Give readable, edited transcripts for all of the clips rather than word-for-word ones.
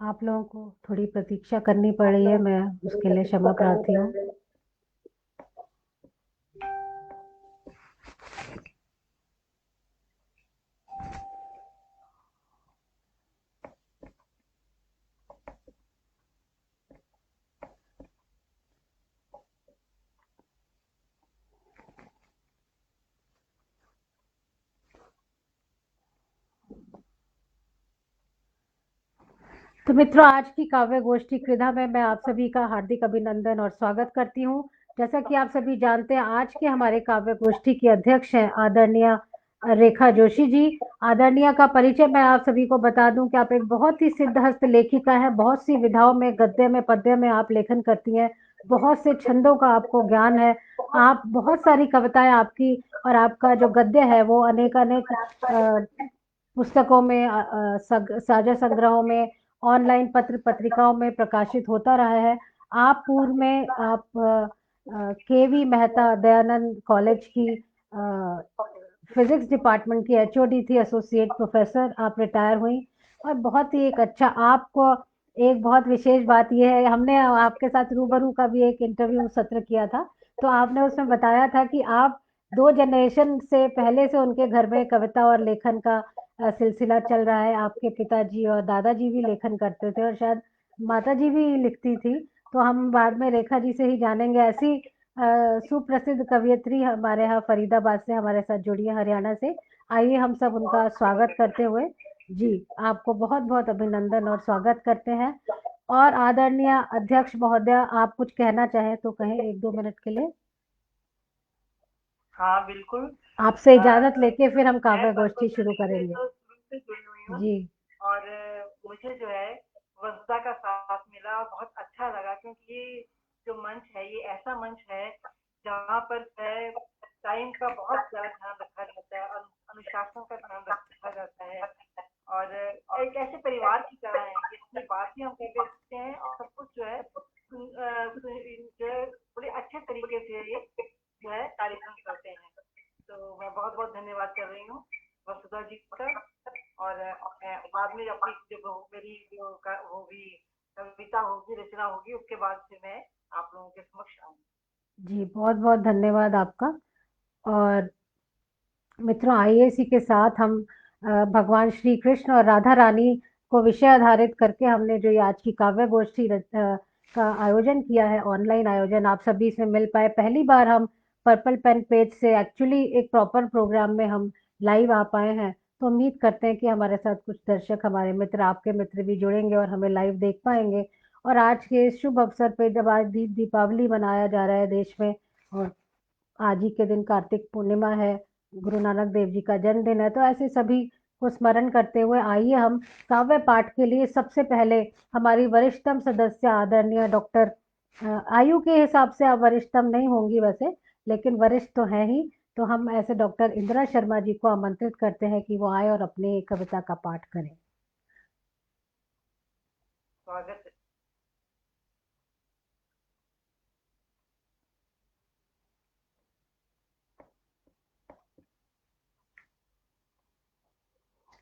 आप लोगों को थोड़ी प्रतीक्षा करनी पड़ रही है, मैं उसके लिए क्षमा प्रार्थी हूँ। तो मित्रों, आज की काव्य गोष्ठी कृधा में मैं आप सभी का हार्दिक अभिनंदन और स्वागत करती हूँ। जैसा कि आप सभी जानते हैं, आज के हमारे काव्य गोष्ठी की अध्यक्ष हैं आदरणीय रेखा जोशी जी। आदरणीय का परिचय मैं आप सभी को बता दूं कि आप एक बहुत ही सिद्धहस्त लेखिका है। बहुत सी विधाओं में, गद्य में, पद्य में आप लेखन करती हैं। बहुत से छंदों का आपको ज्ञान है। आप बहुत सारी कविताएं आपकी और आपका जो गद्य है वो अनेक अनेक पुस्तकों में, साझा संग्रहों में, ऑनलाइन पत्र पत्रिकाओं में प्रकाशित होता रहा है। आप पूर्व में आप केवी मेहता दयानंद कॉलेज की फिजिक्स डिपार्टमेंट की एचओडी थी, एसोसिएट प्रोफेसर। आप रिटायर हुई और बहुत ही एक अच्छा, आपको एक बहुत विशेष बात यह है, हमने आपके साथ रूबरू का भी एक इंटरव्यू सत्र किया था, तो आपने उसमें बताया था कि आप 2 जनरेशन से पहले से उनके घर में कविता और लेखन का सिलसिला चल रहा है। आपके पिताजी और दादाजी भी लेखन करते थे और शायद माताजी भी लिखती थी। तो हम बाद में रेखा जी से ही जानेंगे। ऐसी सुप्रसिद्ध कवयित्री हमारे यहाँ फरीदाबाद से हमारे साथ जुड़ी है, हरियाणा से। आइए हम सब उनका स्वागत करते हुए जी आपको बहुत बहुत अभिनंदन और स्वागत करते हैं। और आदरणीय अध्यक्ष महोदय, आप कुछ कहना चाहें तो कहें 1-2 मिनट के लिए। हाँ, बिल्कुल। आपसे इजाजत लेके फिर हम मैं काव्य गोष्ठी शुरू पद्मश्री से करेंगे। तो शुरू से जुड़ी हुई हूँ जी और मुझे जो है वसुधा का साथ मिला और बहुत अच्छा लगा, क्योंकि ये जो मंच है ये ऐसा मंच है जहाँ पर है टाइम का बहुत ज़्यादा ध्यान रखा जाता है, अनुशासन का ध्यान रखा जाता है और एक ऐसे परिवार की तरह है कि अपनी बात भी हम कह देते हैं और सब कुछ जो है जो है बड़े अच्छे तरीके से ये जो है कार्यक्रम करते हैं। तो मैं बहुत बहुत धन्यवाद कर रही हूँ वसुधा जी का। और बाद में अपनी जो मेरी जो होगी कविता होगी, रचना होगी, उसके बाद फिर मैं आप लोगों के समक्ष आऊंगी। जी, बहुत बहुत धन्यवाद आपका। और मित्रों, आइए इसी के साथ हम भगवान श्री कृष्ण और राधा रानी को विषय आधारित करके हमने जो ये आज की काव्य गोष्ठी का आयोजन किया है, ऑनलाइन आयोजन, आप सभी इसमें मिल पाए। पहली बार हम पर्पल पेन पेज से एक्चुअली एक प्रॉपर प्रोग्राम में हम लाइव आ पाए हैं। तो उम्मीद करते हैं कि हमारे साथ कुछ दर्शक, हमारे मित्र, आपके मित्र भी जुड़ेंगे और हमें लाइव देख पाएंगे। और आज के इस शुभ अवसर पे, जब आज दीपावली मनाया जा रहा है देश में, और आज ही के दिन कार्तिक पूर्णिमा है, गुरु नानक देव जी का जन्मदिन है, तो ऐसे सभी को स्मरण करते हुए आइए हम काव्य पाठ के लिए सबसे पहले हमारी वरिष्ठतम सदस्य आदरणीय डॉक्टर, आयु के हिसाब से आप वरिष्ठतम नहीं होंगी वैसे, लेकिन वरिष्ठ तो है ही, तो हम ऐसे डॉक्टर इंदिरा शर्मा जी को आमंत्रित करते हैं कि वो आए और अपनी कविता का पाठ करें। स्वागत है।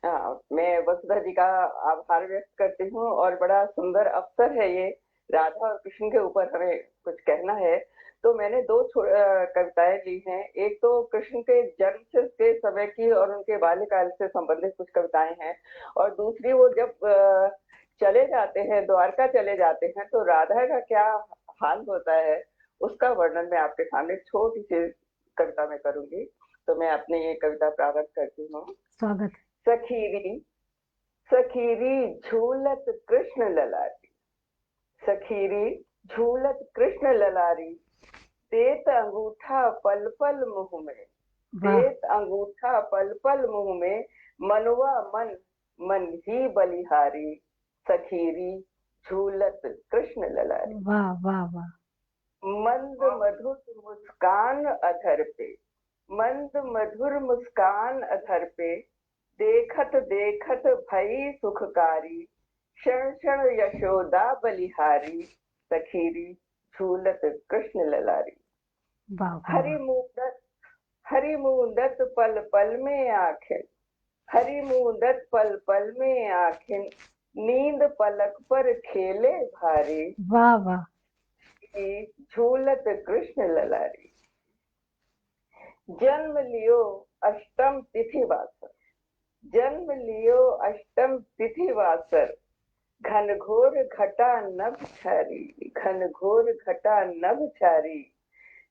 हाँ, मैं वसुधा जी का आभार व्यक्त करती हूँ और बड़ा सुंदर अवसर है ये। राधा और कृष्ण के ऊपर हमें कुछ कहना है, तो मैंने दो कविताएं ली हैं। एक तो कृष्ण के जन्म के समय की और उनके बाल्यकाल से संबंधित कुछ कविताएं हैं, और दूसरी वो जब चले जाते हैं, द्वारका चले जाते हैं, तो राधा का क्या हाल होता है उसका वर्णन मैं आपके सामने छोटी सी कविता में करूंगी। तो मैं अपनी ये कविता प्रारंभ करती हूँ। स्वागत। सखीरी सखीरी झूलत कृष्ण ललारी, सखीरी झूलत कृष्ण ललारी, देत अंगूठा पल पल मुंह में, वाह देत अंगूठा पल पल मुंह में, मनवा मन मन ही बलिहारी, सखीरी झूलत कृष्ण ललारी। वाह वाह वाह। मंद मधुर मुस्कान अधर पे, मंद मधुर मुस्कान अधर पे, देखत देखत भई सुखकारी, क्षण क्षण यशोदा बलिहारी, सखीरी झूलत कृष्ण ललारी। वाह वाह हरि वाह। मुंदत हरि मुंदत पल पल में आखिन, हरि मुंदत पल पल में आखिन, नींद पलक पर खेले भारी, वाह वाह। की झूलत कृष्ण ललारी। जन्म लियो अष्टम तिथि वासर, जन्म लियो अष्टम तिथि वासर, घनघोर घटा नभ छारी, घनघोर घटा नभ छारी।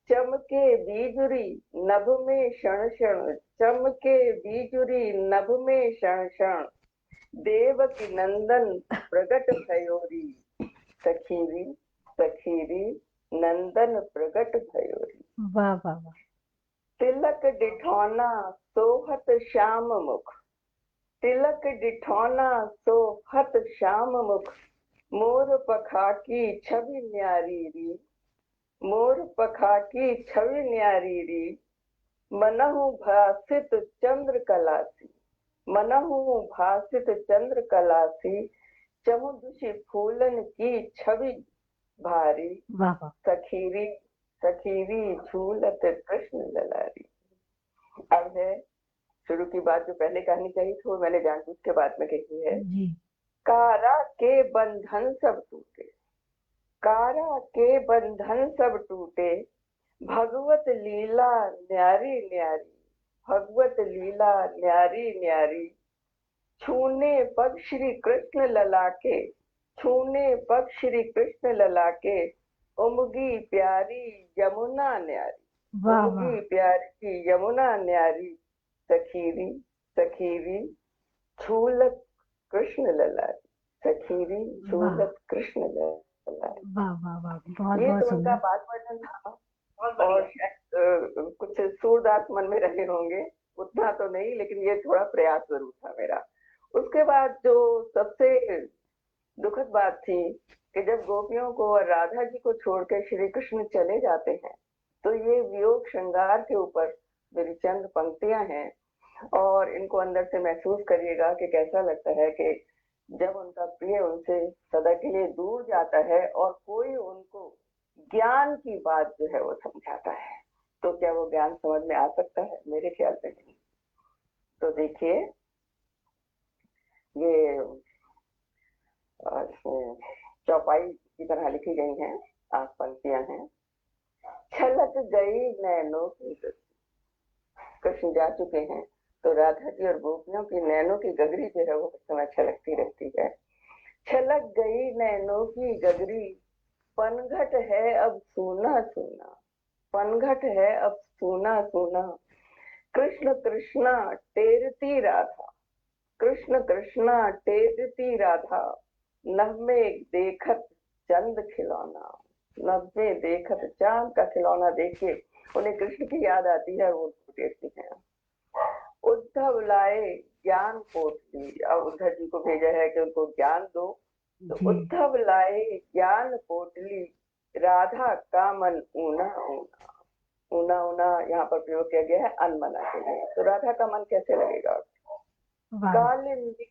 चमके बीजुरी नभ में क्षण क्षण, चमके बीजुरी नभ में क्षण क्षण। देवकी नंदन प्रगट भयोरी, सखीरी सखीरी नंदन प्रगट भयोरी। वाह वाह वाह। तिलक डिठौना सोहत श्याम मुख, तिलक डिठौना सोहत श्याम मुख। मोर पखा की छवि न्यारी री, मोर पखा की छवि न्यारी री। मनहु भासित चंद्र कलासी, मनहु भासित चंद्र कलासी। चमुदुषि फूलन की छवि भारी, वाह वाह। सखीरी सखीरी झूलत कृष्ण ललारी। अब है शुरू की बात, जो पहले कहनी चाहिए थी वो मैंने जानबूझ के बाद में कही है। जी। कारा के बंधन सब टूटे, कारा के बंधन सब टूटे। भगवत लीला न्यारी न्यारी, भगवत लीला न्यारी न्यारी। छूने पग श्री कृष्ण लला के, छूने पग श्री कृष्ण लला के। उमगी प्यारी यमुना न्यारी, वाह उमगी वाह। प्यारी यमुना न्यारी। सखीरी सखीरी झूलत कृष्ण ललारी, सखीरी झूलत कृष्ण ललारी। वाह वाह वाह। बहुत ये बहुत तो उनका सुंदर। बात वर्णन था। बहुत और बढ़िया। शायद कुछ सूरदास मन में रहे होंगे, उतना तो नहीं, लेकिन ये थोड़ा प्रयास जरूर था मेरा। उसके बाद जो सबसे दुखद बात थी कि जब गोपियों को और राधा जी को छोड़ के श्री कृष्ण चले जाते हैं, तो ये वियोग श्रृंगार के ऊपर मेरी चंद पंक्तियां हैं, और इनको अंदर से महसूस करिएगा कि कैसा लगता है कि जब उनका प्रिय उनसे सदा के लिए दूर जाता है और कोई उनको ज्ञान की बात जो है वो समझाता है, तो क्या वो ज्ञान समझ में आ सकता है? मेरे ख्याल से नहीं। तो देखिए, ये इसमें चौपाई की तरह लिखी गई हैं, 8 पंक्तियां हैं। छलक गई नैनों की गगरी, कृष्ण जा चुके हैं तो राधा जी और गोपियों की नैनों की गगरी जो है वो उस समय छलकती रहती है। छलक गई नैनों की गगरी, पनघट है अब सूना सूना, पनघट है अब सूना सूना। कृष्ण कृष्णा टेरती राधा, कृष्ण कृष्णा टेरती राधा। नभ में देखत चंद खिलौना, नभ में देखत चांद का खिलौना देख के उन्हें कृष्ण की याद आती है, वो टेरती है। उद्धव लाए ज्ञान पोटली, अब उद्धव जी को भेजा है कि उनको ज्ञान दो, तो जी। उद्धव लाए ज्ञान पोटली। राधा का मन ऊना ऊना, ऊना ऊना यहाँ पर प्रयोग किया गया है अनमना के लिए। तो राधा का मन कैसे लगेगा? वाह। कालिंदी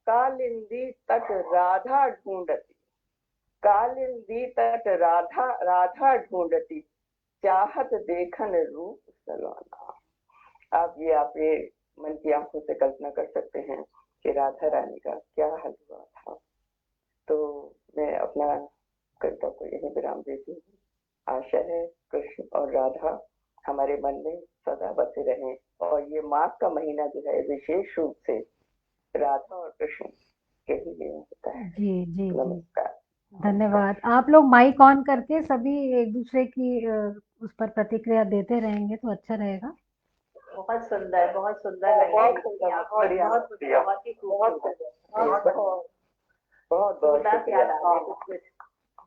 कालिंदी तट राधा ढूंढती, कालिंदी तट राधा राधा ढूंढती। चाहत देखन रूप सलोना। आप ये मन की आंखों से कल्पना कर सकते हैं कि राधा रानी का क्या हाल हुआ था। तो मैं अपना कविता को यही विराम देती हूँ। आशा है कृष्ण और राधा हमारे मन में सदा बसे रहें, और ये माघ का महीना जो है विशेष रूप से राधा और कृष्ण के ही लिए होता है। जी जी जी। नमस्कार। धन्यवाद। आप लोग माइक ऑन करके सभी एक दूसरे की उस पर प्रतिक्रिया देते रहेंगे तो अच्छा रहेगा। बहुत सुंदर लगा। बहुत सुंदर, बढ़िया, बहुत ही खूबसूरत। बहुत सूरदास याद आ गए।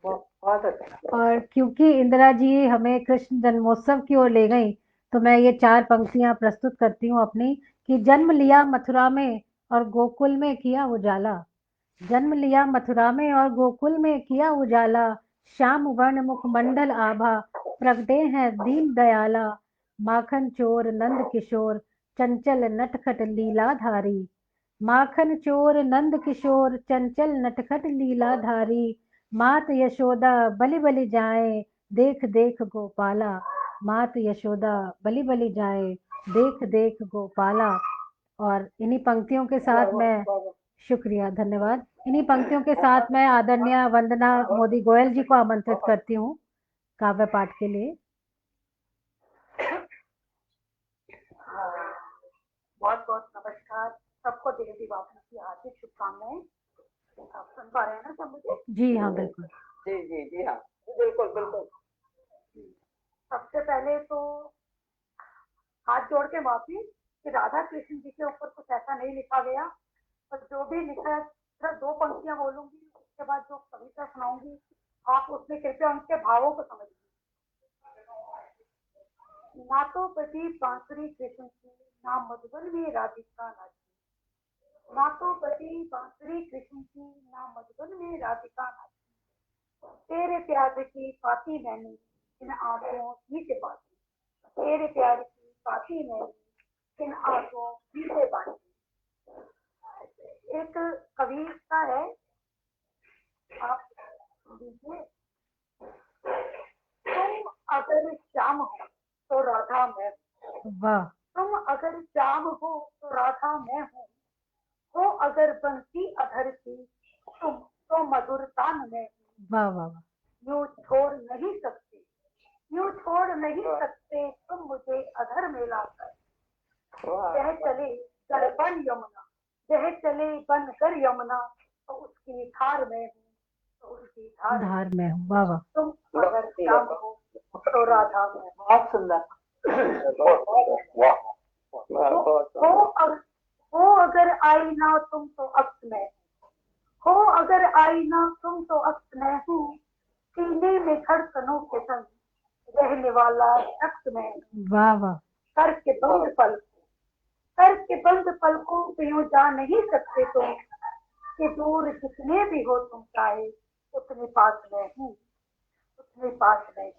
बहुत अच्छा। और क्योंकि इंदिरा जी हमें कृष्ण जन्मोत्सव की ओर ले गई, तो मैं ये 4 पंक्तियां प्रस्तुत करती हूँ अपनी, कि जन्म लिया मथुरा में और गोकुल में किया उजाला, जन्म लिया मथुरा में और गोकुल में किया उजाला। श्याम वर्ण मुखमंडल आभा, प्रगटे हैं दीन दयाला। माखन चोर नंद किशोर, चंचल नटखट लीलाधारी। माखन चोर नंद किशोर, चंचल नटखट लीलाधारी। मात यशोदा बलि बलि जाए, देख देख गोपाला। मात यशोदा बलि बलि जाए, देख देख गोपाला। और इन्हीं पंक्तियों के साथ मैं शुक्रिया, धन्यवाद। इन्हीं पंक्तियों के साथ मैं आदरणीय वंदना मोदी गोयल जी को आमंत्रित करती हूँ काव्य पाठ के लिए। बहुत बहुत नमस्कार सबको, देव दीवाली की हार्दिक शुभकामनाएं। आप सुन पा रहे हैं ना सब मुझे? जी हाँ, बिल्कुल। जी जी जी हाँ, बिल्कुल बिल्कुल। सबसे पहले तो हाथ जोड़ के माफी कि राधा कृष्ण जी के ऊपर कुछ ऐसा नहीं लिखा गया, और जो भी लिखा है सिर्फ 2 पंक्तियां बोलूंगी, उसके बाद जो कविता सुनाऊंगी आप उसमें कृपया उनके भावों को समझिए। ना तो बजी बांसुरी कृष्ण की, ना मधुबन में राधिका नाची। ना तो बजी बांसुरी कृष्ण की, ना मधुबन में राधिका नाची। तेरे प्यार की पाती मैंने इन आंखों ही से बांधी। तेरे प्यार की पाती मैंने इन आंखों ही से बांधी। एक कविता है, आप दीजिए। तुम अगर श्याम हो तो राधा मैं हूँ। वाह तुम अगर श्याम हो तो राधा मैं हूँ। हो अगर बंसी अधर की तुम तो मधुर तान मैं हूँ। वाह वाह वाह। यूं छोड़ नहीं सकते, यूं छोड़ नहीं सकते तुम मुझे अधर में लाकर। बह चले बन यमुना, बह चले बन कर यमुना, तो उसकी धार में हूँ, तो उसकी धार में। धार में हूँ। वाह वाह। तुम अगर श्याम हो तो राधा में। बहुत सुंदर। हो अगर आई ना तुम तो अक्स में। हो अगर आई ना तुम तो अक्स में हूँ। सीने में धड़कनों के संग रहने वाला शख्स में। वाह वाह। करके बंद पल, करके बंद पलकों पे यूं जा नहीं सकते तुम, कि दूर जितने भी हो तुम चाहे उतने पास में हूँ, उतने पास में हूँ।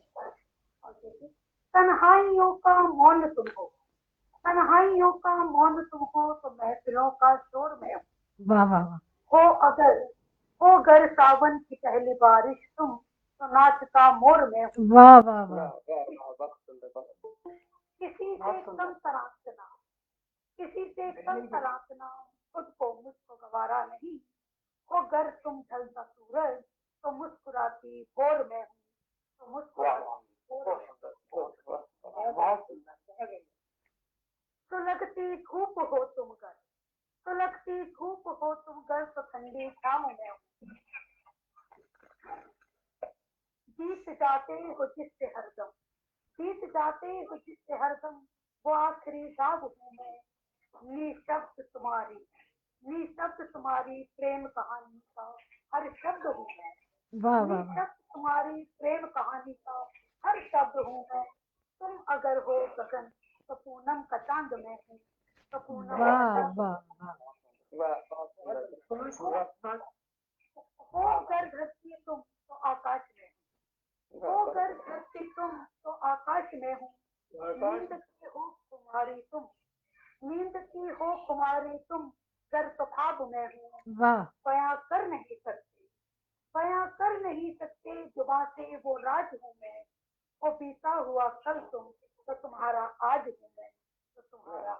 तन्हाइयों का मौन तुम हो, तन्हाइयों का मौन तुम हो, तो महफिलों का शोर में हूँ। वाह वाह वाह। हो अगर सावन की पहली बारिश तुम, तो नाचता मोर में हूँ। वाह वाह वाह। किसी से कम तराशना, किसी से कम तराशना, खुद को मुझको गवारा नहीं। हो अगर तुम ढलता सूरज तो मुस्कुराती भोर में हूँ, तो मुस्कुराती भोर में। सुलगती धूप हो तुम घर, सुलगती धूप हो तुम घर, तो ठंडी छाँव में हूँ। जीत जाते हो जिससे हरदम, जीत जाते हो जिससे हरदम, वो आखिरी दाग हूँ मैं। निशब्द तुम्हारी, निशब्द तुम्हारी प्रेम कहानी का हर शब्द हूँ मैं। वाह वाह वाह। निशब्द तुम्हारी प्रेम कहानी का हर शब्द हूँ मैं। तुम अगर हो गगन तो पूनम का चांद मैं हूँ, तो पूनम का वाह चांद। वाह वाह। हो अगर धरती तुम तो आकाश में हूँ। हो अगर धरती तुम तो आकाश में हूँ। नींद की हो तुम्हारी तुम, नींद की हो कुमारी तुम, गर तो ख्वाब में हूँ। वाह बयां कर नहीं सकते, बयां कर नहीं सकते जुबां से वो राज हूँ मैं। वो बीता हुआ कल तुम, तो तुम्हारा आज हूँ मैं, तो तुम्हारा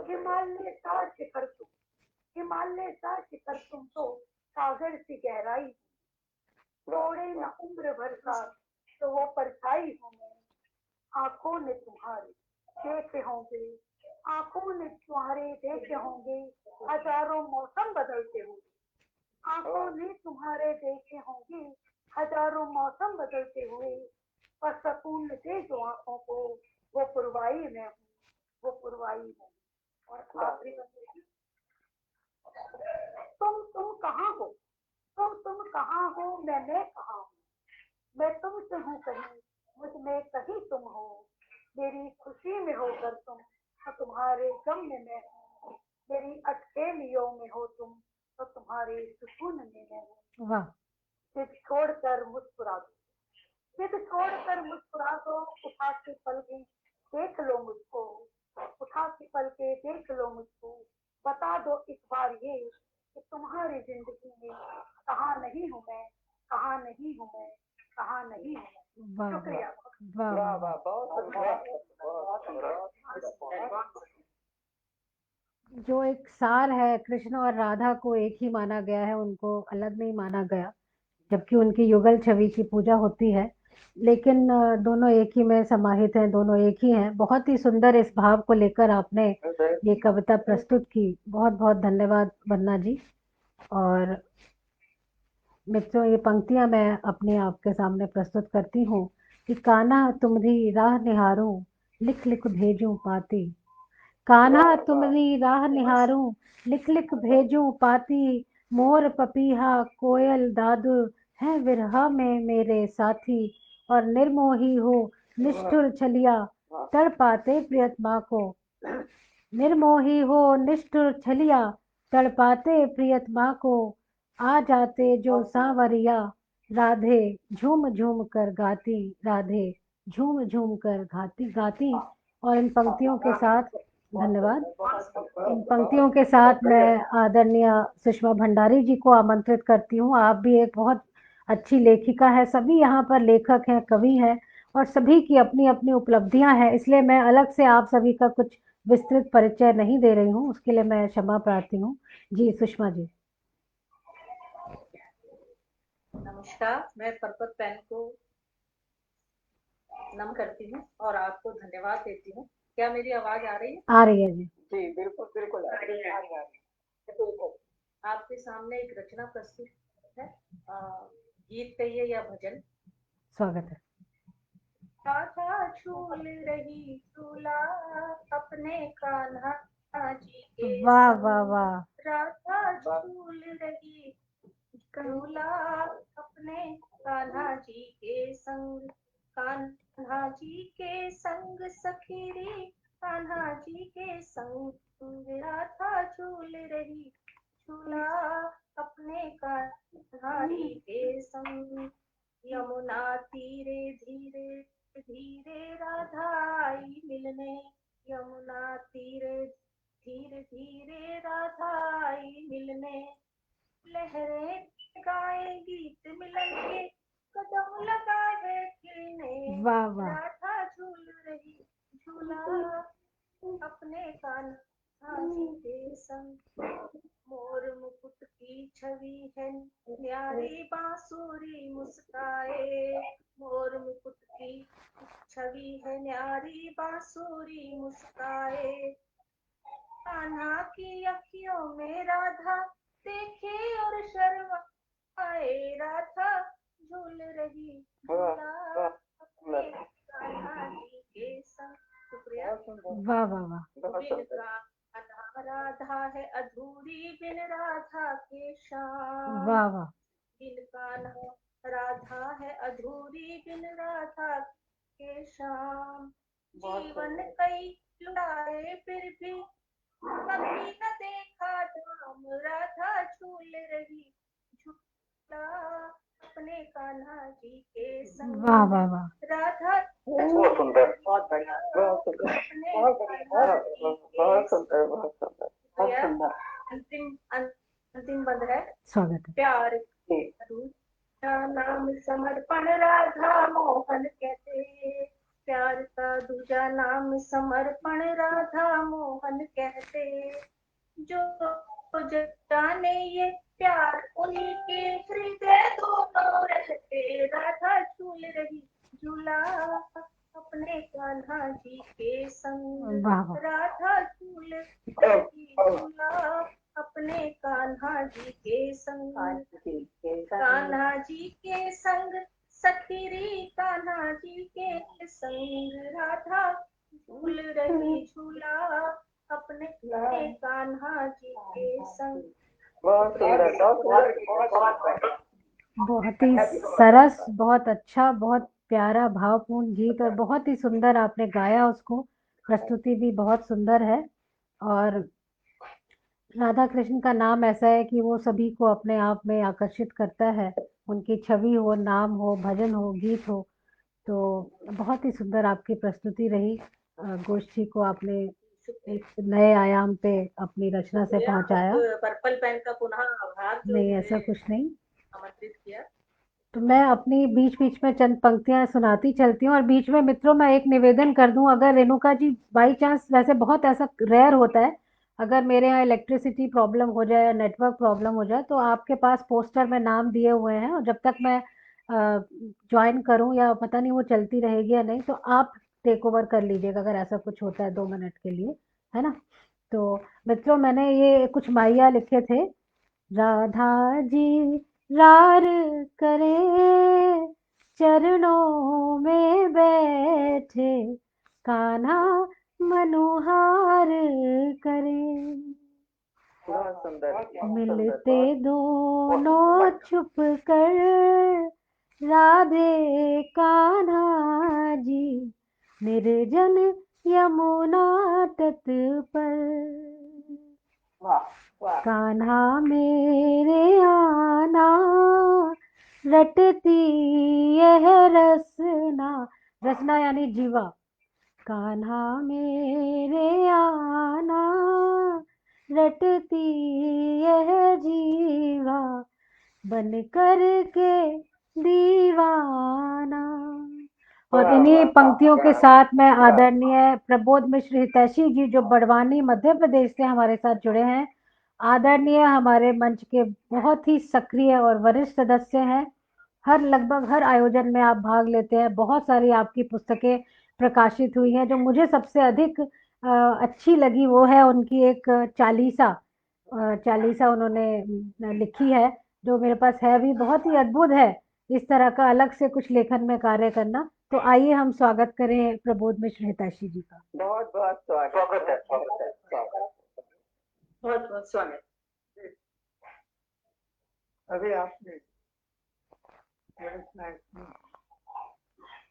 हिमालय का शिखर तुम, हिमालय का शिखर तुम तो सागर की गहराई। छोड़े न उम्र भर का तो वो परछाई हूँ मैं। आंखों ने तुम्हारे देखे होंगे, आंखों ने तुम्हारे देखे होंगे हजारों मौसम बदलते हुए। आंखों ने तुम्हारे देखे होंगे हजारों मौसम बदलते हुए। पर सुकून दे जो आंखों को वो पुरवाई में हूँ, वो पुरवाई में। और आखिरी बंदे, तुम कहाँ हो, तुम कहाँ हो, मैं कहाँ हूँ। मैं तुमसे हूँ कहीं, मुझ में कहीं तुम हो। मेरी खुशी में होकर तुम, तो तुम्हारे गम में मैं हूँ। मेरी अटकेलियों में हो तुम, तो तुम्हारे सुकून में मैं हूँ। वाह। जिद छोड़कर मुस्कुरा दो, जिद छोड़कर मुस्कुरा दो। उठा के पलकें देख लो मुझको, उठा के पलकें देख लो मुझको। बता दो इस बार ये कि तुम्हारी जिंदगी में कहाँ नहीं हूँ मैं, कहाँ नहीं हूँ मैं, कहाँ नहीं हूँ मैं। वाह शुक्रिया। वाह। वाह वाह, वाह। वाह, बहुत सुंदर, बहुत सुंदर। जो एक सार है, कृष्ण और राधा को एक ही माना गया है, उनको अलग नहीं माना गया, जबकि उनकी युगल छवि की पूजा होती है, लेकिन दोनों एक ही में समाहित हैं, दोनों एक ही हैं। बहुत ही सुंदर इस भाव को लेकर आपने ये कविता प्रस्तुत की। बहुत बहुत धन्यवाद वंदना जी। और मित्रों, ये पंक्तियां मैं अपने आपके सामने प्रस्तुत करती हूँ कि कान्हा तुम्हारी राह निहारूं, लिख लिख भेजूं पाती। कान्हा तुम्हारी राह निहारूं, लिख लिख भेजूं पाती। मोर पपीहा कोयल दादुर है विरह में मेरे साथी। और निर्मोही हो निष्ठुर छलिया, तड़पाते प्रियतमा को। निर्मोही हो निष्ठुर छलिया, तड़पाते प्रियतमा को। आ जाते जो सांवरिया, राधे झूम झूम कर गाती। राधे झूम झूम कर गाती गाती। और इन पंक्तियों के साथ, धन्यवाद, इन पंक्तियों के साथ मैं आदरणीय सुषमा भंडारी जी को आमंत्रित करती हूँ। आप भी एक बहुत अच्छी लेखिका है, सभी यहाँ पर लेखक हैं, कवि हैं, और सभी की अपनी अपनी उपलब्धियां हैं, इसलिए मैं अलग से आप सभी का कुछ विस्तृत परिचय नहीं दे रही हूँ, उसके लिए मैं क्षमा प्रार्थी हूँ। जी सुषमा जी। नमस्कार, मैं पर्पल पेन को नम करती हूँ और आपको धन्यवाद देती हूँ। क्या मेरी आवाज आ रही है? आ रही है जी। जी बिल्कुल बिल्कुल आ रही है। आपके सामने एक रचना प्रस्तुत है, गीत कहिए या भजन। स्वागत है। राधा झूल रही झूला अपने कान्हा जी के वाह संग। वाह वाह। राधा झूल रही झूला अपने कान्हा जी के संग। कान्हा जी के संग सखीरी, कान्हा जी के संग राधा झूल रही झूला अपने कान्हा जी के संग। यमुना तीरे धीरे धीरे राधा आई मिलने। यमुना तीरे धीरे धीरे राधा आई मिलने। लहरें गाए गीत मिलन के, कदम लगाए खिलने। वाह वाह। राधा झूल रही झूला अपने कान्हा जी के संग। मोर मुकुट की छवि है न्यारी बांसुरी मुस्काए। मोर मुकुट की छवि है न्यारी बांसुरी मुस्काए। कान्हा की अखियों में राधा देखे और शर्माए। राधा झूल रही झूला अपने कान्हा जी के संग। शुक्रिया। वाह वाह वाह। बिन कान्हा राधा है अधूरी, बिन राधा के श्याम। वाह वाह। बिन कान्हा राधा है अधूरी, बिन राधा के श्याम। जीवन कई लुटाए फिर भी कभी न देखा धाम। राधा झूल रही झूला अपने कान्हा जी के संग। वाह वाह वाह। राधा बहुत सुंदर, बहुत बढ़िया, बहुत सुंदर, अपने बहुत बढ़िया, कान्हा जी के बहुत सुंदर, बहुत सुंदर, बहुत भैया, सुंदर। अंतिम बंद है। स्वागत है। प्यार जी का नाम समर्पण राधा मोहन कहते। प्यार का दूजा नाम समर्पण राधा मोहन कहते। जो जाने ये प्यार उन्हीं के हृदय दोनों रहते। राधा झूल रही झूला अपने कान्हा जी के संग। वाह वाह। राधा झूल रही झूला अपने कान्हा जी के संग। कान्हा जी के संग सखीरी, कान्हा जी के संग राधा झूल रही झूला अपने कान्हा जी के संग। बहुत सुंदर, बहुत सुंदर, बहुत बढ़िया। बहुत ही सरस, बहुत अच्छा, बहुत प्यारा भावपूर्ण गीत, और बहुत ही सुंदर आपने गाया उसको। प्रस्तुति भी बहुत सुंदर है। और राधा कृष्ण का नाम ऐसा है कि वो सभी को अपने आप में आकर्षित करता है। उनकी छवि हो, नाम हो, भजन हो, गीत हो। तो बहुत ही सुंदर आपकी प्रस्तुति रही। गोष्ठी को आपने एक नए आयाम पे अपनी रचना से पहुंचाया। पर्पल पेन का पुनः आभार जो नहीं, मुझे ऐसा कुछ नहीं। आमंत्रित किया। तो मैं अपनी बीच बीच में चंद पंक्तियां सुनाती चलती हूँ, और बीच में मित्रों मैं एक निवेदन कर दूं, अगर रेणुका जी बाई चांस, वैसे बहुत ऐसा रेयर होता है, अगर मेरे यहाँ इलेक्ट्रिसिटी प्रॉब्लम हो जाए या नेटवर्क प्रॉब्लम हो जाए तो आपके पास पोस्टर में नाम दिए हुए हैं, और जब तक मैं ज्वाइन करूं या पता नहीं वो चलती रहेगी या नहीं, तो आप टेक ओवर कर लीजिएगा अगर ऐसा कुछ होता है 2 मिनट के लिए, है ना। तो मित्रों, मैंने ये कुछ माहिया लिखे थे। राधा जी रार करे चरणों में बैठे, कान्हा मनोहार करे, बहुत सुंदर, बहुत मिलते सुंदर। दोनों छुप कर राधे कान्हा जी, निर्जन यमुना तट पर, वाह वाह, कान्हा मेरे आना रटती यह रसना, रसना यानी जीवा, कान्हा मेरे आना रटती यह जीवा, बन कर के दीवाना। और वाह, इन्हीं वाह, पंक्तियों के वाह। साथ मैं आदरणीय प्रबोध मिश्र हितैषी जी, जो बड़वानी मध्य प्रदेश से हमारे साथ जुड़े हैं, आदरणीय हमारे मंच के बहुत ही सक्रिय और वरिष्ठ सदस्य हैं। लगभग हर आयोजन में आप भाग लेते हैं। बहुत सारी आपकी पुस्तकें प्रकाशित हुई हैं। जो मुझे सबसे अधिक अच्छी लगी वो है उनकी एक चालीसा, चालीसा उन्होंने लिखी है, जो मेरे पास है भी, बहुत ही अद्भुत है इस तरह का अलग से कुछ लेखन में कार्य करना। तो आइए हम स्वागत करें प्रबोध मिश्र हितैषी जी का। बहुत बहुत स्वागत है, स्वागत है, स्वागत। बहुत बहुत स्वागत। अभी आपने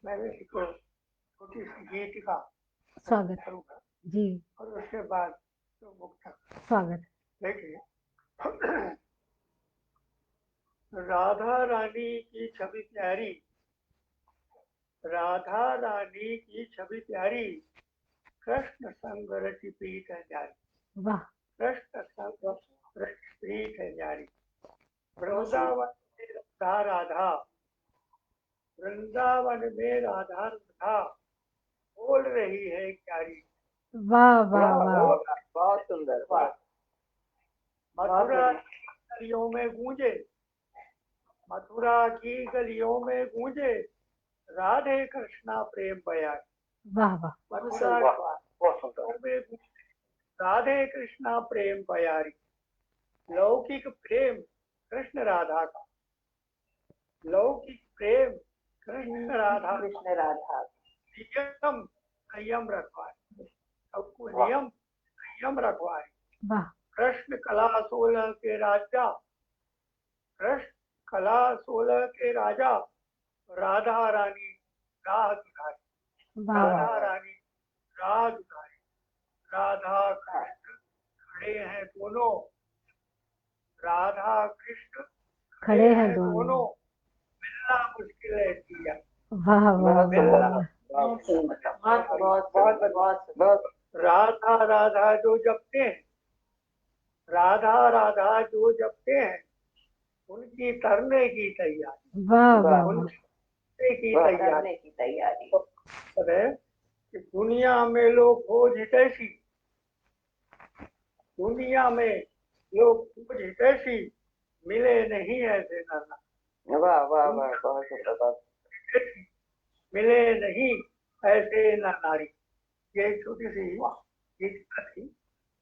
मैं भी इसको छोटी सी गीतिका स्वागत करूंगा जी, और उसके बाद तो मुक्तक। स्वागत। देखिए, राधा रानी की छवि प्यारी, राधा रानी की छवि प्यारी, कृष्ण संग रचि प्रीत है जारी, वाह, कृष्ण संग रचि प्रीत है जारी, वृंदावन में राधा राधा, वृंदावन में राधा राधा, बोल रही है क्यारी। वाह, वाह, वाह, वाह, वाह, बहुत सुंदर, वाह। मथुरा की गलियों में गूंजे, मथुरा की गलियों में गूंजे, राधे कृष्णा प्रेम बयान। वाह, वाह, मथुरा की गलियों में गूंजे, राधे कृष्णा प्रेम बयारी। लौकिक प्रेम कृष्ण राधा का, लौकिक प्रेम कृष्ण राधा, कृष्ण राधा, नियम संयम रखवाए, सबको नियम संयम रखवाए। वाह, कृष्ण कला 16 के राजा, कृष्ण कला 16 के राजा, राधा रानी राह दिखाई, वाह, राधा रानी राह दिखाई, राधा कृष्ण खड़े हैं दोनों, राधा कृष्ण खड़े हैं दोनों। मिलना मुश्किल है किया। वाह, वाह, बहुत वाह, सुंदर, वाह, बहुत सुंदर, बहुत बहुत बहुत बहुत बहुत। राधा राधा जो जपते हैं, राधा राधा जो जपते हैं, उनकी तरने की तैयारी, वाह, वाह, वाह, उनकी की वाह, तैयारी करने की तैयारी। है कि दुनिया में लोग खोज हितैषी, दुनिया में लोग खोज हितैषी, मिले नहीं ऐसे नाना, वाह वाह वाह, बहुत सुंदर, बहुत मिले नहीं ऐसे न नारी। ये एक छोटी सी गीतिका थी।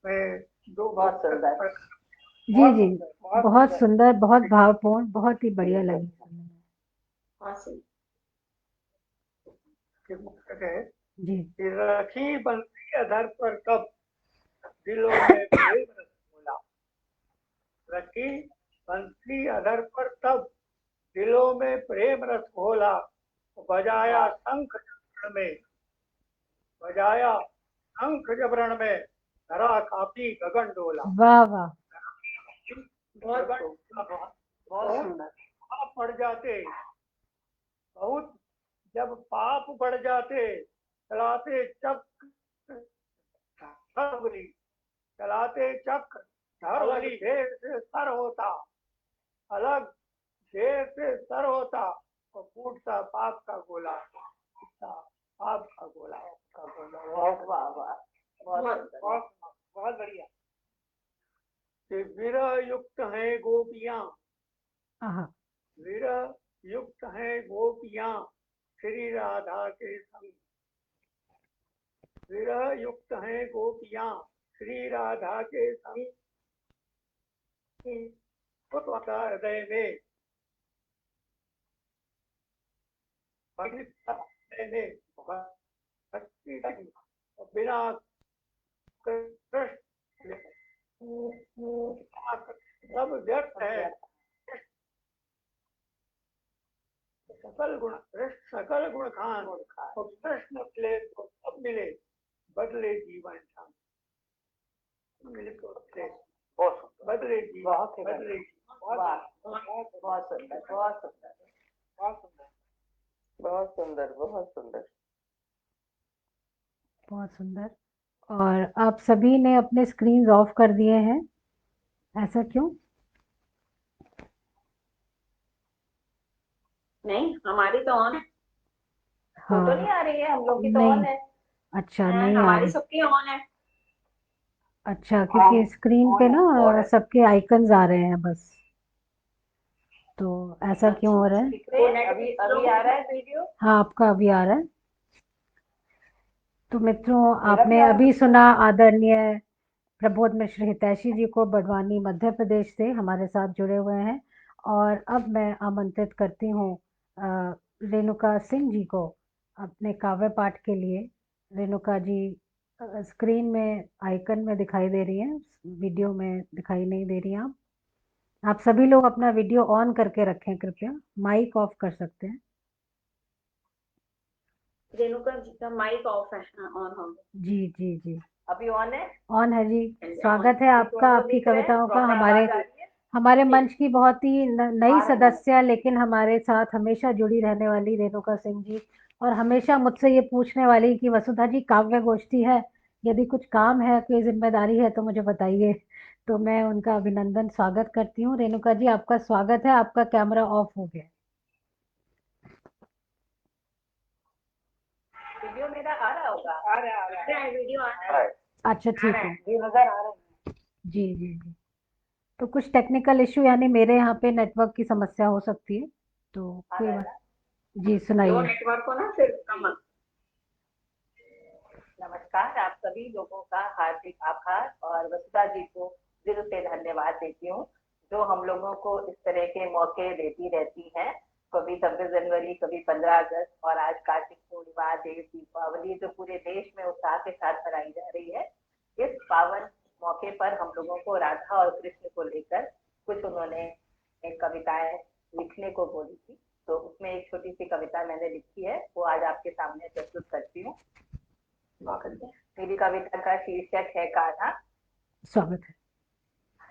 मैं दो बहुत सुंदर। जी जी, बहुत सुंदर, बहुत भावपूर्ण, बहुत ही बढ़िया लगी सुनने में। हासिल। मुक्तक है जी, कि रखी बंसी अधर पर तब, दिलों में प्रेम रस घोला, रखी बंसी अधर पर तब, दिलों में प्रेम रस घोला, बजाया शंख जबरण में, बजाया शंख जबरण में, धरा काफी गगन डोला। वाह, वाह, बहुत सुंदर। पाप बढ़ जाते, बहुत जब पाप बढ़ जाते, चलाते चक्र धरवली, चलाते चक्र धरवली, देर से सर होता, अलग देर से सर होता, और फूटता पाप का गोला, पाप का गोला, वाह वाह वाह, बहुत सुंदर। बहुत बढ़िया। कि विरह युक्त हैं गोपियां, आहा, विरह युक्त हैं गोपियां श्री राधा के संग, विरह युक्त हैं गोपियां श्री राधा के संग, हृदय में भक्ति बिना कृष्ण सब व्यर्थ है, सकल गुण खान और कृष्ण मिले तो सब मिले, बदले जीवन शाम, मिले तो बदले जीवन, बदले बहुत सुंदर, बहुत सुंदर, बहुत सुंदर, बहुत सुंदर, बहुत सुंदर। बहुत सुंदर। और आप सभी ने अपने स्क्रीन ऑफ कर दिए हैं, ऐसा क्यों? नहीं, हमारी तो ऑन है। हाँ, फोटो नहीं आ रही है, हम लोग की तो ऑन नहीं, है। अच्छा नहीं आ हमारी रही। सबकी ऑन है। अच्छा, क्योंकि स्क्रीन पे ना सबके आइकन्स आ रहे हैं बस, तो ऐसा क्यों हो रहा है? दिख रहे हैं? अभी अभी आ रहा है वीडियो। हाँ, आपका अभी आ रहा है। तो मित्रों, आपने अभी सुना आदरणीय प्रबोध मिश्र हितैषी जी को, बड़वानी मध्य प्रदेश से हमारे साथ जुड़े हुए हैं। और अब मैं आमंत्रित करती हूँ रेणुका सिंह जी को अपने काव्य पाठ के लिए। रेणुका जी स्क्रीन में आइकन में दिखाई दे रही हैं, वीडियो में दिखाई नहीं दे रही हैं। आप सभी लोग अपना वीडियो ऑन करके रखें कृपया, माइक ऑफ कर सकते हैं। रेणुका जी का माइक ऑफ है। ऑन हो गया। जी जी जी, अभी ऑन है। ऑन है जी। स्वागत है आपका, आपकी कविताओं का हमारे हमारे मंच की बहुत ही नई सदस्य, लेकिन हमारे साथ हमेशा जुड़ी रहने वाली रेणुका सिंह जी, और हमेशा मुझसे ये पूछने वाली कि वसुधा जी काव्य गोष्ठी है, यदि कुछ काम है, कोई जिम्मेदारी है तो मुझे बताइए। तो मैं उनका अभिनंदन स्वागत करती हूँ। रेणुका जी, आपका स्वागत है। आपका कैमरा ऑफ हो गया। वीडियो मेरा आ रहा होगा। आ रहा है वीडियो आ रहा है। अच्छा ठीक है, नजर आ रहा है। जी जी जी। तो कुछ टेक्निकल इश्यू, यानी मेरे यहाँ पे नेटवर्क की समस्या हो सकती है, तो कोई बात। जी सुनाइए। नेटवर्क को ना फिर कम। नमस्कार, आप सभी लोगों का हार्दिक आभार और वसुधा जी को दिल से धन्यवाद देती हूँ, जो हम लोगों को इस तरह के मौके देती रहती हैं। कभी 26 जनवरी, कभी 15 अगस्त और आज कार्तिक पूर्णिमा, देव दीपावली, जो पूरे देश में उत्साह के साथ मनाई जा रही है। इस पावन मौके पर हम लोगों को राधा और कृष्ण को लेकर कुछ उन्होंने कविताएं लिखने को बोली थी, तो उसमें एक छोटी सी कविता मैंने लिखी है, वो आज आपके सामने प्रस्तुत करती हूँ। मेरी कविता का शीर्षक है कान्हा। स्वागत है।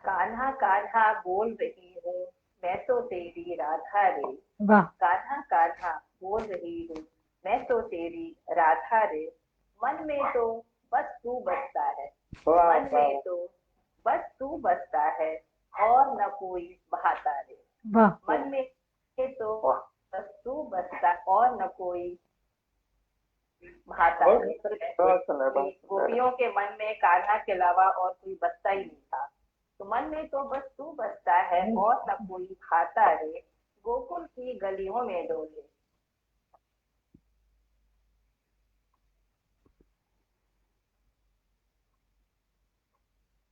कान्हा कान्हा बोल रही हूँ मैं तो तेरी राधा रे, वाह, कान्हा कान्हा बोल रही हूँ मैं तो तेरी राधा रे, मन में तो बस तू बसता है, मन में तो बस तू बसता है और न कोई बहाता रे, वाह, मन में तो बस तू बसता और न कोई भाता रे। गोपियों के मन में कान्हा के अलावा और कोई बसता ही नहीं था, तो मन में तो बस तू बसता है और न कोई भाता रे, गोकुल की गलियों में डोले।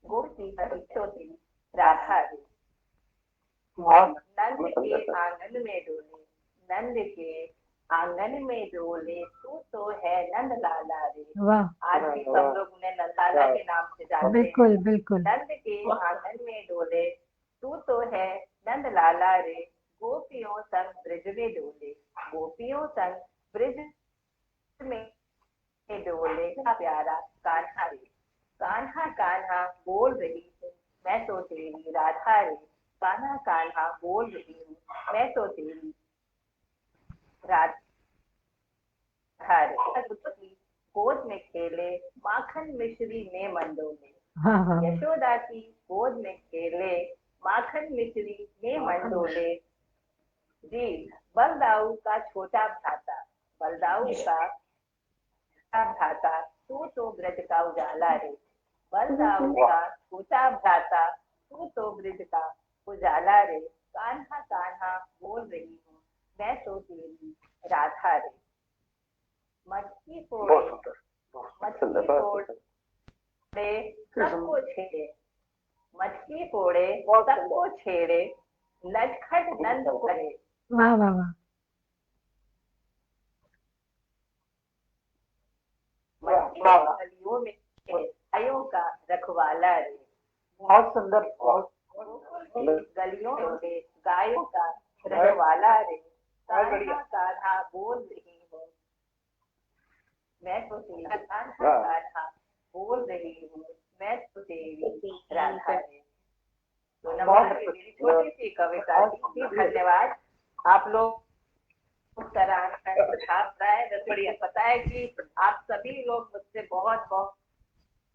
गोपी होती राधा रे, नंद के आंगन में डोले, नंद के आंगन में डोले, तू तो है नंद लाला रे। वाह, आज भी सब लोग उन्हें नंद लाला के नाम से जानते हैं। बिल्कुल बिल्कुल। नंद के आंगन में डोले, तू तो है नंद लाला रे, गोपियों संग ब्रिज में डोले, गोपियों संग ब्रिज में डोले प्यारा कान्हा रे, कान्हा कान्हा बोल रही हूँ मैं तो तेरी राधा रे, कान्हा कान्हा बोल रही हूँ मैं तो तेरी राधा रे। गोद में खेले माखन मिश्री में मंडोले, हाँ हाँ, यशोदा की गोद में खेले माखन मिश्री में मंडोले। जी, बलदाऊ का छोटा भ्राता, बलदाऊ का भ्राता, तू तो ब्रज का उजाला रे, बलदाऊ का छोटा भ्राता, तू तो ब्रिज का उजाला रे, कान्हा कान्हा बोल रही हूँ मैं तो तेरी राधा रे। मटकी फोड़े बहुत सुंदर, मटकी बहुत सुंदर। फोड़े सबको छेड़े, मटकी फोड़े सबको छेड़े, नटखट नंद करे। वाह वाह वाह। मटकी गलियों में गायों का रखवाला रे। बहुत सुंदर, बहुत गलियों में गायों का रखवाला रे। कान्हा कान्हा बोल रही हूँ मैं तो तेरी, कान्हा कान्हा बोल रही हूँ मैं तो तेरी राधा रे। तो नमस्ते, मेरी छोटी सी कविता थी। धन्यवाद। आप लोग सराहना छाप रहा है, बढ़िया। पता है कि आप सभी लोग मुझसे बहुत बहुत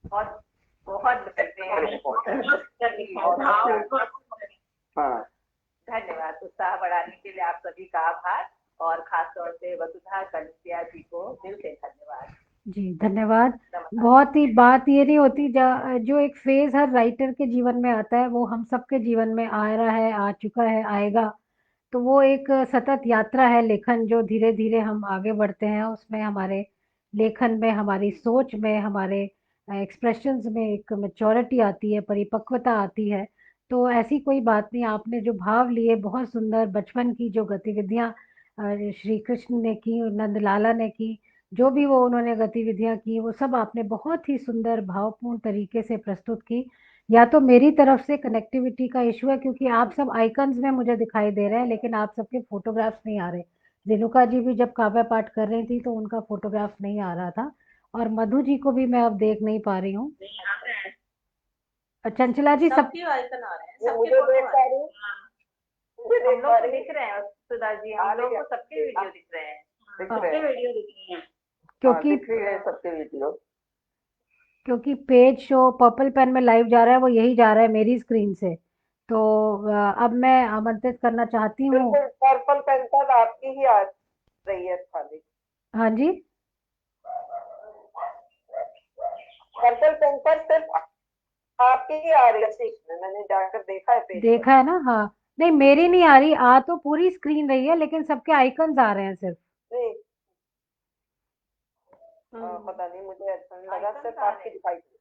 बहुत बहुत मिलते हैं। हाँ, धन्यवाद। उत्साह बढ़ाने के लिए आप सभी का आभार, और खास तौर से वसुधा कनसिया जी को दिल से धन्यवाद। जी धन्यवाद। बहुत ही बात ये नहीं होती जो एक फेज हर राइटर के जीवन में आता है वो हम सबके जीवन में आ रहा है, आ चुका है, आएगा। तो वो एक सतत यात्रा है लेखन, जो धीरे धीरे हम आगे बढ़ते हैं उसमें, हमारे लेखन में, हमारी सोच में, हमारे एक्सप्रेशंस में एक मैच्योरिटी आती है, परिपक्वता आती है। तो ऐसी कोई बात नहीं। आपने जो भाव लिए, बहुत सुंदर बचपन की जो गतिविधियां श्री कृष्ण ने की, नंदलाला ने की, जो भी वो उन्होंने गतिविधियां की, वो सब आपने बहुत ही सुंदर भावपूर्ण तरीके से प्रस्तुत की। या तो मेरी तरफ से कनेक्टिविटी का इशू है, क्योंकि आप सब आइकन्स में मुझे दिखाई दे रहे हैं लेकिन आप सबके फोटोग्राफ्स नहीं आ रहे। रेणुका जी भी जब काव्य पाठ कर रही थी तो उनका फोटोग्राफ नहीं आ रहा था, और मधु जी को भी मैं अब देख नहीं पा रही हूँ। चंचला जी सब आइकन आ रहे हैं, सबके फोटो आ रहे हैं। हम लोग को दिख रहे हैं सुधा जी, हम लोग को सबके वीडियो दिख रहे हैं। सबके वीडियो दिख रही हैं। क्योंकि दिख रही है सबके वीडियो। क्योंकि पेज शो पर्पल पेन में लाइव जा रहा है, वो यही जा रहा है मेरी स्क्रीन से। तो अब मैं आमंत्रित करना चाहती हूँ। पर्पल पेंसिल आपकी ही आ रही है खाली। हाँ जी, पर्पल पेंसिल सिर्फ आपकी ही आ रही है, मैंने जाकर देखा है पेज देखा है ना। हाँ, नहीं मेरी नहीं आ रही, आ तो पूरी स्क्रीन रही है लेकिन सबके आइकन्स आ रहे हैं सिर्फ। नहीं, पता नहीं, मुझे ऐसा लगा सिर्फ आपकी दिखाई दी।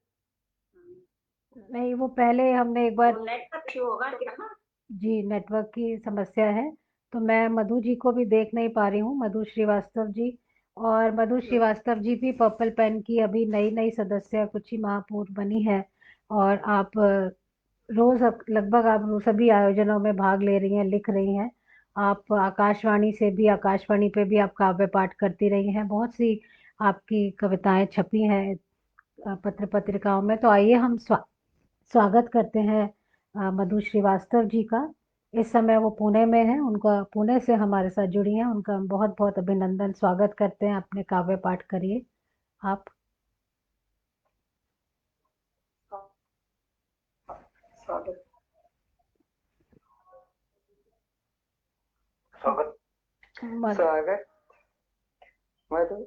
नहीं, वो पहले हमने एक बार, नेट का इशू होगा ना। जी नेटवर्क की समस्या है। तो मैं मधु जी को भी देख नहीं पा रही हूँ, मधु श्रीवास्तव जी। और मधु श्रीवास्तव जी भी पर्पल पेन की अभी नई नई सदस्य कुछ ही माह पूर्व बनी है। और आप रोज लगभग आप सभी आयोजनों में भाग ले रही हैं, लिख रही हैं। आप आकाशवाणी से भी, आकाशवाणी पे भी आप काव्य पाठ करती रही हैं, बहुत सी आपकी कविताएं छपी हैं पत्र पत्रिकाओं में। तो आइए हम स्वागत करते हैं मधु श्रीवास्तव जी का। इस समय वो पुणे में है, उनका पुणे से हमारे साथ जुड़ी हैं, उनका हम बहुत बहुत अभिनंदन, स्वागत करते हैं। अपने काव्य पाठ करिए आप। स्वागत मधु।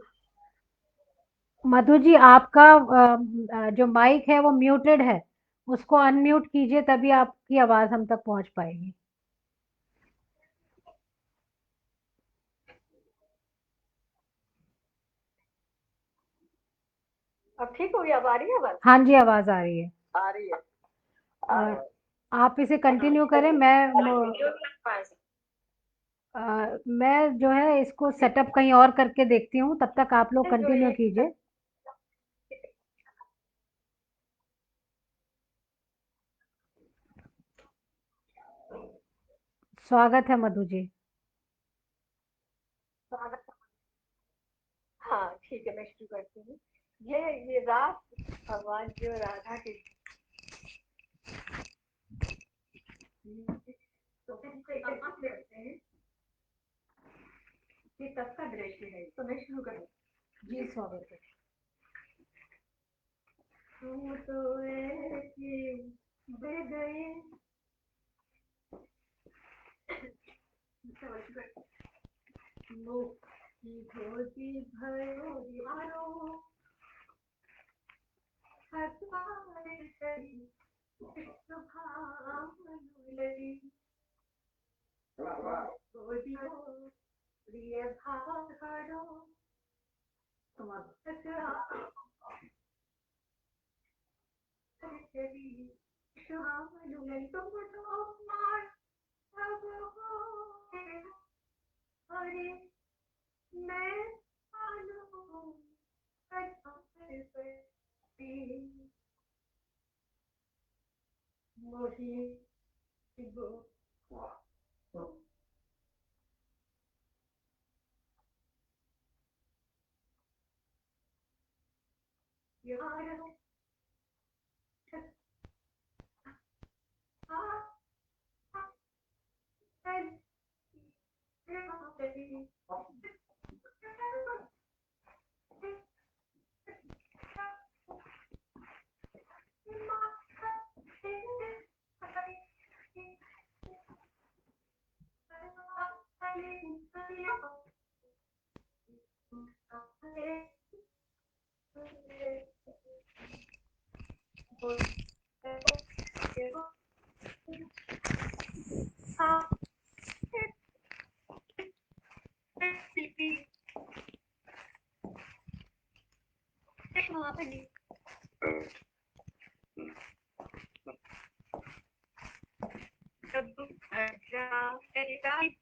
मधु जी, आपका जो माइक है वो म्यूटेड है, उसको अनम्यूट कीजिए तभी आपकी आवाज हम तक पहुंच पाएगी। अब ठीक हो गया, अब आ रही है आवाज? हाँ जी, आवाज आ रही है। आ रही है। आप इसे कंटिन्यू करें। मैं जो है इसको सेटअप कहीं और करके देखती हूँ, तब तक आप लोग कंटिन्यू कीजिए। स्वागत है मधु जी। हाँ ठीक है, मैं शुरू करती हूँ। ये रात भगवान जो राधा के करते हैं, ये तब का दृश्य है। तो मैं शुरू करूँ। जी स्वागत है। तुम तो ऐसे दे गए मुक्ति धोती भयो यारो हथवारे करी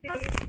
जब